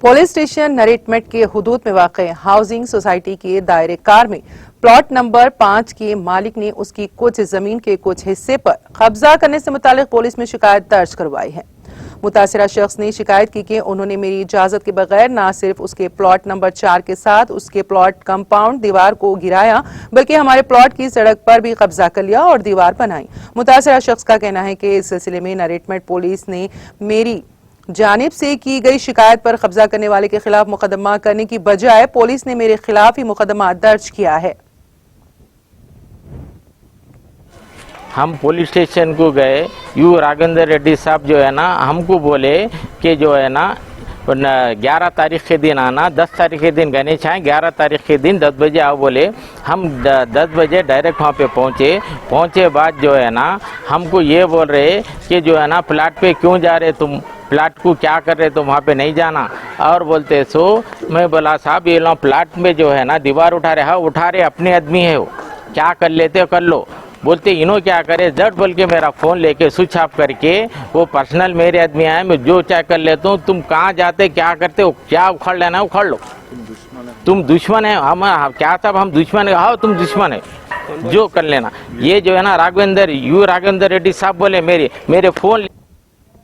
Police station नरेटमेट के हुदूद में वाक़ हाउसिंग सोसाइटी के दायरे कार में प्लॉट नंबर 5 के मालिक ने उसकी कुछ जमीन के कुछ हिस्से पर कब्जा करने से मुतालिक पुलिस में शिकायत दर्ज करवाई है। मुतासिरा शख्स ने शिकायत की कि उन्होंने मेरी इजाजत के बगैर न सिर्फ उसके प्लॉट नंबर 4 के साथ उसके प्लॉट कंपाउंड दीवार को गिराया बल्कि हमारे प्लॉट की सड़क पर भी कब्जा कर लिया और दीवार बनाई। मुतासिरा शख्स का कहना है कि इस सिलसिले में नरेटमेट पुलिस ने मेरी जानिब से की गई शिकायत पर कब्जा करने वाले के खिलाफ मुकदमा करने की बजाय पुलिस ने मेरे खिलाफ ही मुकदमा दर्ज किया है। हम पुलिस स्टेशन को गए, यू राघवेंद्र रेड्डी साहब जो है ना हमको बोले कि जो है ना 11 तारीख के दिन आना, 10 तारीख के दिन गणेश आए, 11 तारीख के दिन 10 बजे आओ बोले। हम 10 बजे डायरेक्ट वहाँ पे पहुँचे बाद जो है ना हमको ये बोल रहे कि जो है ना प्लाट पे क्यों जा रहे तुम, प्लाट को क्या कर रहे तुम, वहाँ पे नहीं जाना। और बोलते सो मैं बोला साहब ये लोग प्लाट में जो है ना दीवार उठा रहे, हाँ उठा रहे, अपने आदमी है वो, क्या कर लेते हो कर लो। बोलते इन्हों क्या करे, झट बोल के मेरा फ़ोन लेके स्विच ऑफ करके वो पर्सनल मेरे आदमी आए, मैं जो चाहे कर लेता हूँ, तुम कहाँ जाते क्या करते हो, क्या उखाड़ लेना है उखाड़ लो, तुम दुश्मन है। हम क्या साहब हम दुश्मन है, हाँ तुम दुश्मन है, जो कर लेना। ये जो है ना राघवेंद्र रेड्डी साहब बोले मेरे फ़ोन